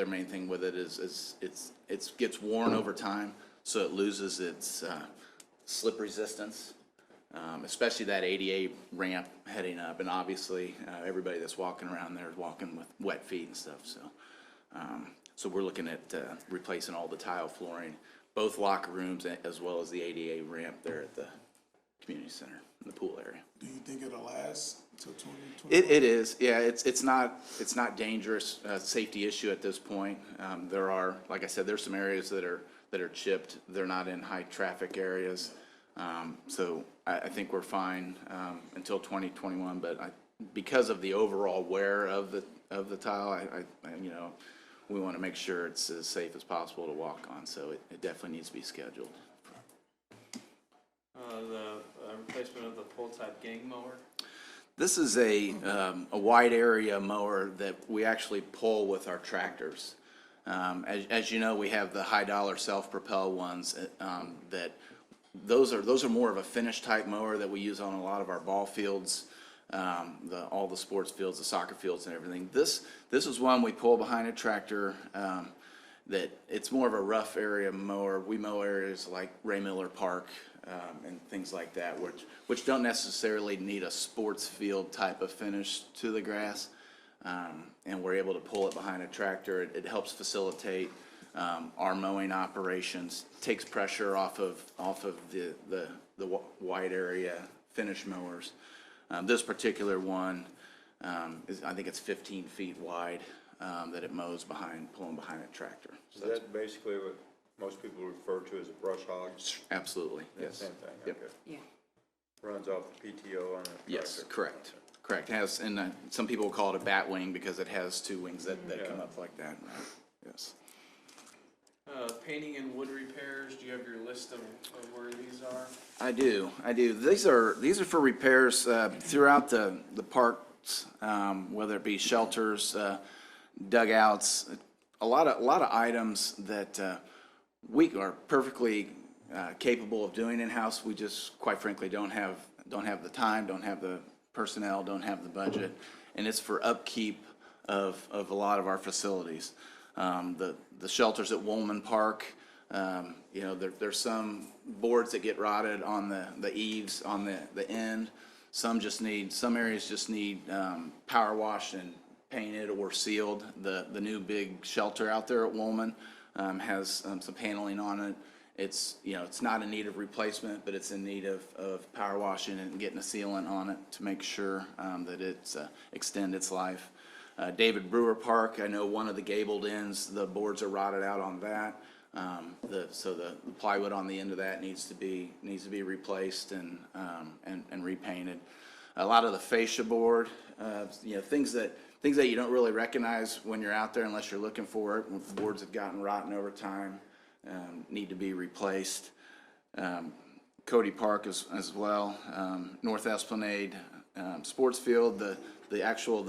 main thing with it is it gets worn over time, so it loses its slip resistance, especially that ADA ramp heading up. And obviously, everybody that's walking around there is walking with wet feet and stuff. So we're looking at replacing all the tile flooring, both locker rooms as well as the ADA ramp there at the community center in the pool area. Do you think it'll last until 2020? It is, yeah. It's not dangerous, safety issue at this point. There are, like I said, there's some areas that are chipped. They're not in high traffic areas, so I think we're fine until 2021. But because of the overall wear of the tile, you know, we want to make sure it's as safe as possible to walk on. So it definitely needs to be scheduled. The replacement of the pull-type gang mower. This is a wide area mower that we actually pull with our tractors. As you know, we have the high dollar self-propel ones that those are more of a finish type mower that we use on a lot of our ball fields, all the sports fields, the soccer fields and everything. This is one we pull behind a tractor that it's more of a rough area mower. We mow areas like Ray Miller Park and things like that, which don't necessarily need a sports field type of finish to the grass. And we're able to pull it behind a tractor. It helps facilitate our mowing operations, takes pressure off of the wide area finish mowers. This particular one I think it's 15 feet wide that it mows pulling behind a tractor. Is that basically what most people refer to as a brush hog? Absolutely, yes. Same thing, Yep. okay. Yeah. Runs off the PTO on a tractor. Yes, correct. Correct. It has, and some people call it a bat wing because it has two wings that come up like that. Yes. Painting and wood repairs, do you have your list of where these are? I do. These are for repairs throughout the parks, whether it be shelters, dugouts, a lot of items that we are perfectly capable of doing in-house. We just, quite frankly, don't have the time, don't have the personnel, don't have the budget, and it's for upkeep of a lot of our facilities. The shelters at Woolman Park, you know, there's some boards that get rotted on the eaves on the end. Some areas just need power washed and painted or sealed. The new big shelter out there at Woolman has some paneling on it. It's not in need of replacement, but it's in need of power washing and getting a sealant on it to make sure that it's extend its life. David Brewer Park, I know one of the gabled ends, the boards are rotted out on that. So the plywood on the end of that needs to be replaced and repainted. A lot of the fascia board, things that you don't really recognize when you're out there unless you're looking for it. Boards have gotten rotten over time, need to be replaced. Cody Park as well. North Esplanade sports field, the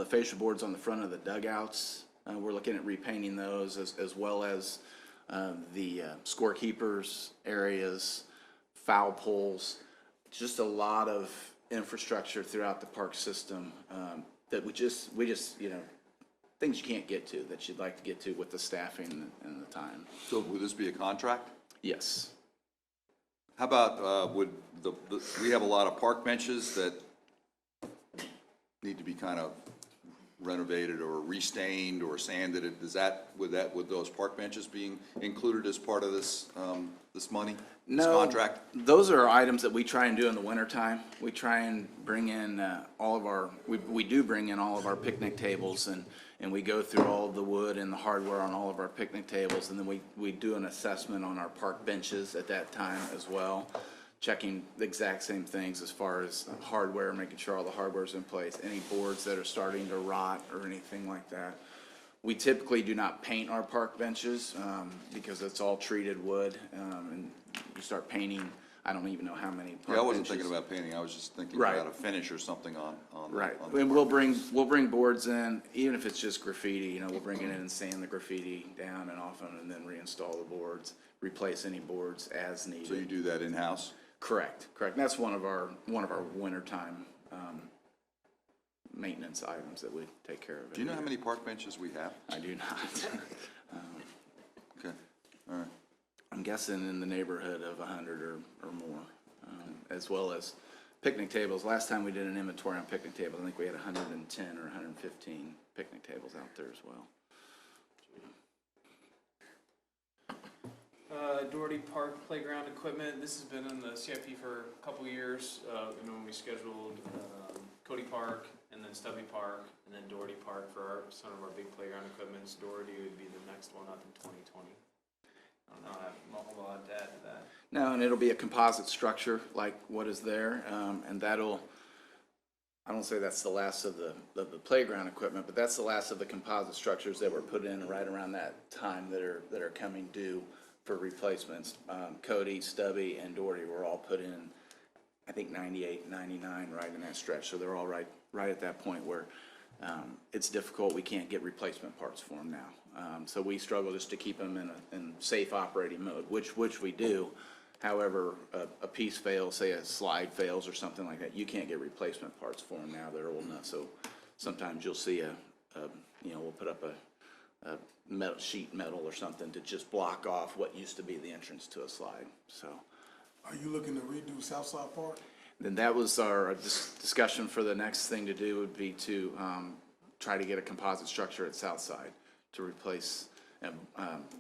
fascia boards on the front of the dugouts. We're looking at repainting those as well as the scorekeepers areas, foul poles, just a lot of infrastructure throughout the park system that we just things you can't get to that you'd like to get to with the staffing and the time. So would this be a contract? Yes. How about, we have a lot of park benches that need to be kind of renovated or restained or sanded. Would those park benches being included as part of this money? This No, contract? those are items that we try and do in the wintertime. We try and bring in we do bring in all of our picnic tables and we go through all of the wood and the hardware on all of our picnic tables, and then we do an assessment on our park benches at that time as well checking the exact same things as far as hardware, making sure all the hardware's in place, any boards that are starting to rot or anything like that. We typically do not paint our park benches, because it's all treated wood, and you start painting, I don't even know how many park benches. Yeah, I wasn't thinking about painting, I was just thinking Right. about a finish or something on. Right, on the and park. we'll bring boards in, even if it's just graffiti, you know, we'll bring it in and sand the graffiti down and off them, and then reinstall the boards, replace any boards as needed. So you do that in-house? Correct. And that's one of our wintertime, maintenance items that we take care of. Do you know how every many park benches we have? year. I do not. Okay, all right. I'm guessing in the neighborhood of 100 or more, as well as picnic tables. Last time we did an inventory on picnic tables, I think we had 110 or 115 picnic tables out there as well. Doherty Park playground equipment, this has been in the CIP for a couple years, when we scheduled, Cody Park, and then Stubby Park, and then Doherty Park for some of our big playground equipments. Doherty would be the next one up in 2020. I don't know, I have a whole lot to add to that. No, and it'll be a composite structure like what is there, and that'll, I don't say that's the last of the playground equipment, but that's the last of the composite structures that were put in right around that time that are coming due for replacements. Cody, Stubby, and Doherty were all put in, I think 98, 99, right in that stretch, so they're all right at that point where it's difficult, we can't get replacement parts for them now. So we struggle just to keep them in safe operating mode, which we do. However, a piece fails, say a slide fails or something like that, you can't get replacement parts for them now, they're old enough. So sometimes you'll see we'll put up a sheet metal or something to just block off what used to be the entrance to a slide, so. Are you looking to redo Southside Park? Then that was our discussion for the next thing to do would be to try to get a composite structure at Southside to replace.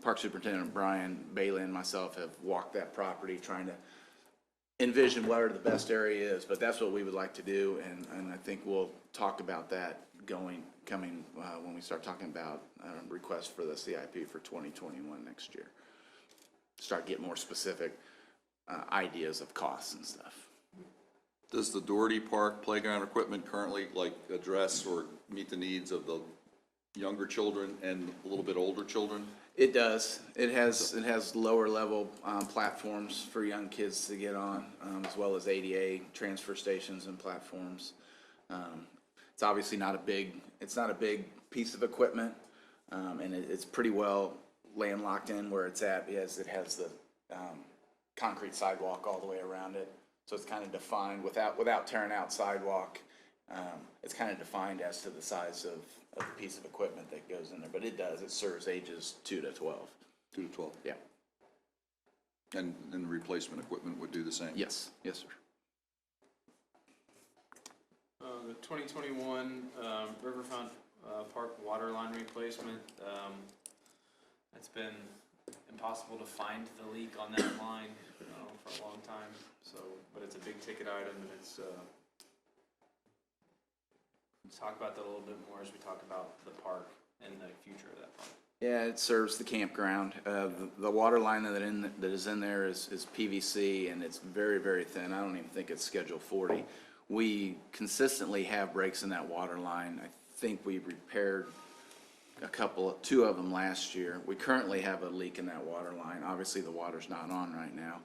Park Superintendent Brian Bailey and myself have walked that property trying to envision where the best area is, but that's what we would like to do, and I think we'll talk about that coming when we start talking about requests for the CIP for 2021 next year. Start getting more specific ideas of costs and stuff. Does the Doherty Park playground equipment currently address or meet the needs of the younger children and a little bit older children? It does. It has lower level platforms for young kids to get on, as well as ADA transfer stations and platforms. It's obviously not a big piece of equipment, and it's pretty well landlocked in where it's at, because it has the concrete sidewalk all the way around it. So it's kind of defined without tearing out sidewalk. It's kind of defined as to the size of the piece of equipment that goes in there, but it serves ages 2 to 12. 2 to 12? Yeah. And the replacement equipment would do the same? Yes, sir. The 2021 Riverfront Park water line replacement, it's been impossible to find the leak on that line for a long time. So, but it's a big ticket item, and it's let's talk about that a little bit more as we talk about the park and the future of that park. Yeah, it serves the campground. The water line that is in there is PVC, and it's very, very thin. I don't even think it's Schedule 40. We consistently have breaks in that water line. I think we repaired two of them last year. We currently have a leak in that water line. Obviously, the water's not on right now.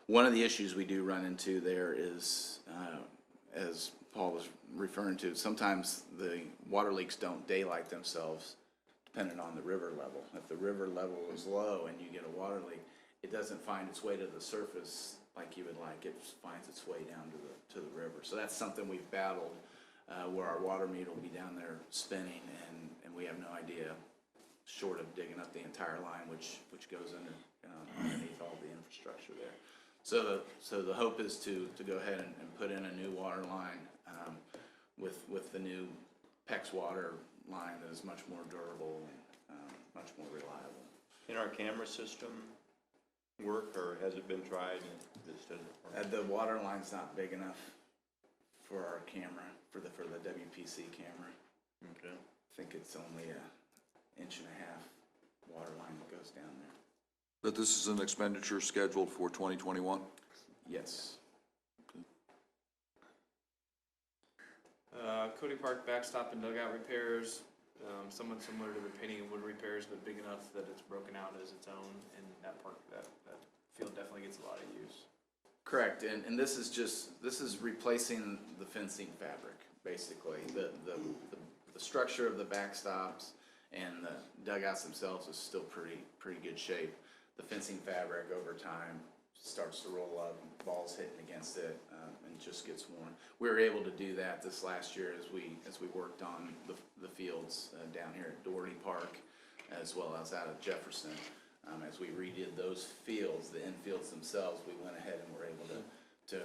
One of the issues we do run into there is, as Paul was referring to, sometimes the water leaks don't daylight themselves depending on the river level. If the river level is low and you get a water leak, it doesn't find its way to the surface like you would like. It finds its way down to the river. So that's something we've battled, where our water meter will be down there spinning, and we have no idea, short of digging up the entire line, which goes underneath all the infrastructure there. So the hope is to go ahead and put in a new water line with the new PEX water line that is much more durable and much more reliable. Can our camera system work, or has it been tried and this doesn't work? The water line's not big enough for our camera, for the WPC camera. Okay. I think it's only an 1.5 inch water line that goes down there. But this is an expenditure scheduled for 2021? Yes. Cody Park backstop and dugout repairs, somewhat similar to the painting and wood repairs, but big enough that it's broken out as its own, and that park, that field definitely gets a lot of use. Correct, and this is replacing the fencing fabric, basically. The structure of the backstops and the dugouts themselves is still pretty good shape. The fencing fabric over time starts to roll up, balls hitting against it, and just gets worn. We were able to do that this last year as we worked on the fields down here at Doherty Park, as well as out at Jefferson. As we redid those fields, the infields themselves, we went ahead and were able to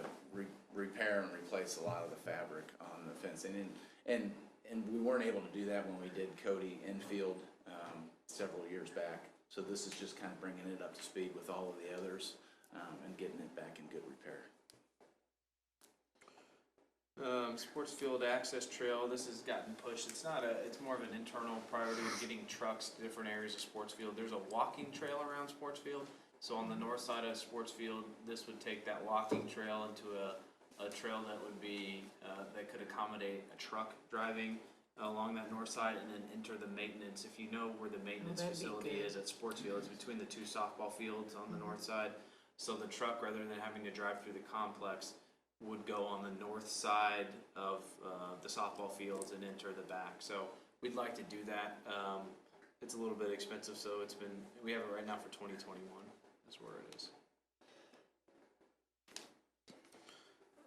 repair and replace a lot of the fabric on the fencing. And we weren't able to do that when we did Cody infield several years back. So this is just kind of bringing it up to speed with all of the others and getting it back in good repair. Sports field access trail, this has gotten pushed. It's more of an internal priority of getting trucks to different areas of sports field. There's a walking trail around sports field. So on the north side of sports field, this would take that walking trail into a trail that would be, that could accommodate a truck driving along that north side and then enter the maintenance. If you know where the maintenance that'd be facility good. is at sports field, it's between the two softball fields on the north side. So the truck, rather than having to drive through the complex, would go on the north side of the softball fields and enter the back. So we'd like to do that. It's a little bit expensive, so we have it right now for 2021. That's where it is.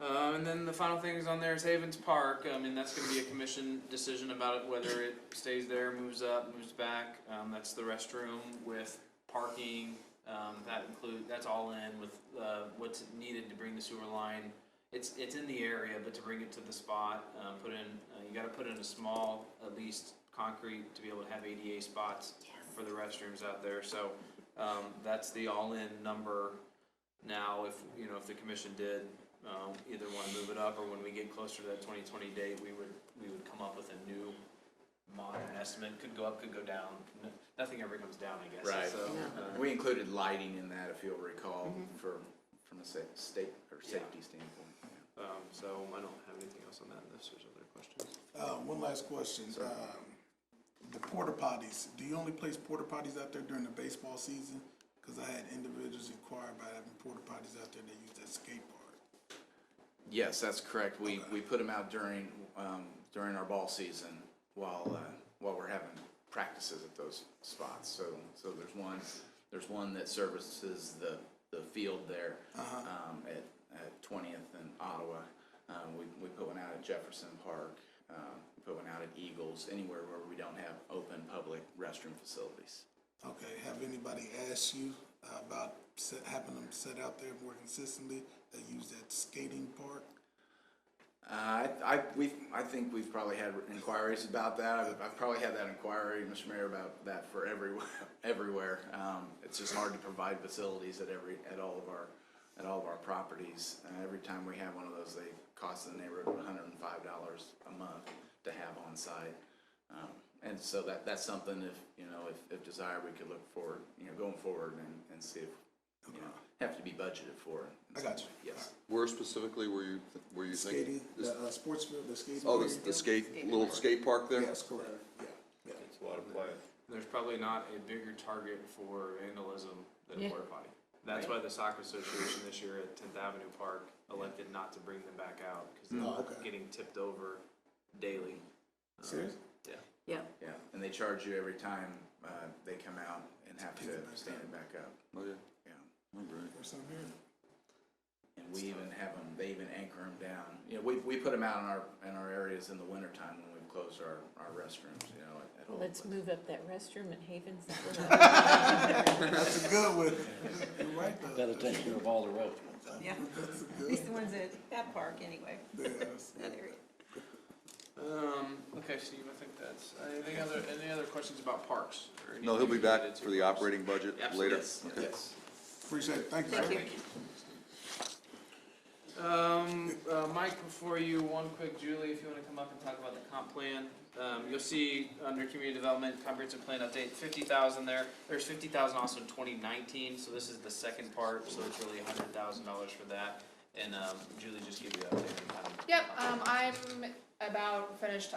And then the final thing is on there is Havens Park. I mean, that's going to be a commission decision about it, whether it stays there, moves up, moves back. That's the restroom with parking. That's all in with what's needed to bring the sewer line. It's in the area, but to bring it to the spot, you got to put in a small, at least concrete, to be able to have ADA spots for the restrooms out there. So that's the all-in number. Now, if the commission did either want to move it up, or when we get closer to that 2020 date, we would come up with a new modern estimate. Could go up, could go down. Nothing ever comes down, I guess. Right. So, We included lighting in that, if you'll recall, from a safety standpoint. so I don't have anything else on that unless there's other questions. One last question. The PortaPotties, do you only place PortaPotties out there during the baseball season? Because I had individuals inquire about having PortaPotties out there that use that skate park. Yes, that's correct. We put them out during our ball season while we're having practices at those spots. So there's one that services the field there at 20th and Ottawa. We put one out at Jefferson Park. We put one out at Eagles. Anywhere where we don't have open public restroom facilities. Okay, have anybody asked you about having them set out there more consistently that use that skating park? I think we've probably had inquiries about that. I've probably had that inquiry, Mr. Mayor, about that for everywhere. It's just hard to provide facilities at all of our properties. Every time we have one of those, they cost in the neighborhood of $105 a month to have on site. And so that's something if desired, we could look forward, going forward and see if have to be budgeted for. I got you. Yes. Where specifically were you thinking? Skating, the sports field, the skating. Oh, area? the little skate park there? Yes, correct. Yeah. It's a lot of play. There's probably not a bigger target for vandalism than a porta potty. That's why the soccer association this year at 10th Avenue Park elected not to bring them back out because they're getting tipped over daily. Serious? Yeah. Yeah, and they charge you every time they come out and have to stand it back up. Oh, yeah. Yeah. Oh, great. First time hearing. And we even have them, they even anchor them down. We put them out in our areas in the wintertime when we've closed our restrooms, at all. Let's move up that restroom at Havens. That's a good one. You're right though. That'll take care of all the rest of them. Yeah, That's a at good least the ones at that park anyway, one. Yes. that area. Okay, Steve, I think that's, any other questions about parks? Or No, he'll anything be back related to for the parks? operating budget Absolutely. later. Yes. Okay. Yes. Appreciate it. Thank you, sir. Thank you. Mike, before you, one quick, Julie, if you wanna come up and talk about the comp plan. You'll see under community development, comprehensive plan update, 50,000 there. There's 50,000 also in 2019, so this is the second part, so it's really $100,000 for that. And Julie just give you an update on kind of. Yep, I'm about finished,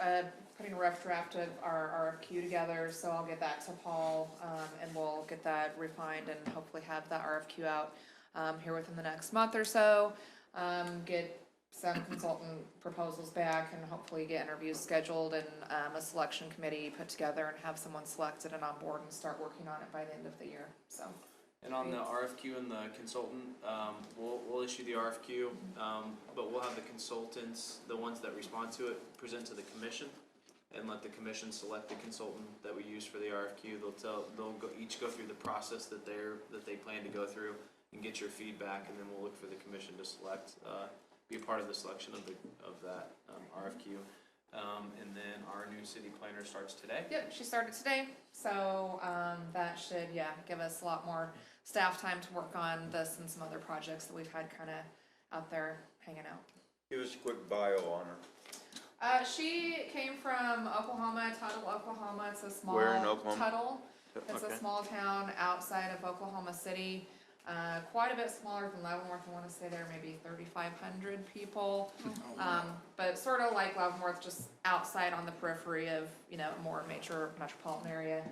putting a rough draft of our RFQ together, so I'll get that to Paul, and we'll get that refined and hopefully have that RFQ out, here within the next month or so. Get some consultant proposals back and hopefully get interviews scheduled and, a selection committee put together and have someone selected and on board and start working on it by the end of the year, so. And on the RFQ and the consultant, we'll issue the RFQ, but we'll have the consultants, the ones that respond to it, present to the commission and let the commission select the consultant that we use for the RFQ. They'll each go through the process that they plan to go through and get your feedback, and then we'll look for the commission to select, be a part of the selection of that RFQ. And then our new city planner starts today. Yep, she started today, so, that should, give us a lot more staff time to work on this and some other projects that we've had kinda out there hanging out. Give us a quick bio on her. She came from Oklahoma, Tuttle, Oklahoma. It's a small Where in Oklahoma? Tuttle. It's Okay. a small town outside of Oklahoma City. Quite a bit smaller than Leavenworth. I want to say there are maybe 3,500 people. But sort of like Leavenworth, just outside on the periphery of, more major metropolitan area.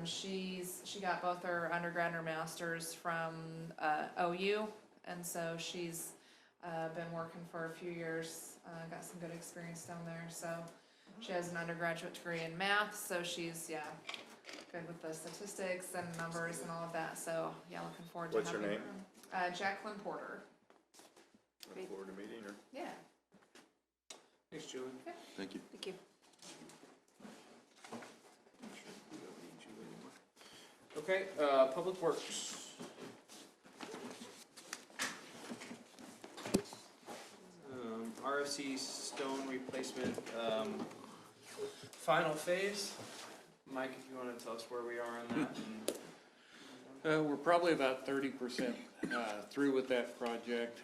She got both her undergrad and her master's from OU, and so she's been working for a few years, got some good experience down there. So she has an undergraduate degree in math, so she's, good with the statistics and numbers and all of that. So, looking forward to What's her having name? her. Jacqueline Porter. Look forward to meeting her. Yeah, Thanks, Julie. Thank you. thank you. Okay, Public Works. RFC stone replacement, final phase. Mike, if you wanna tell us where we are on that. We're probably about 30% through with that project.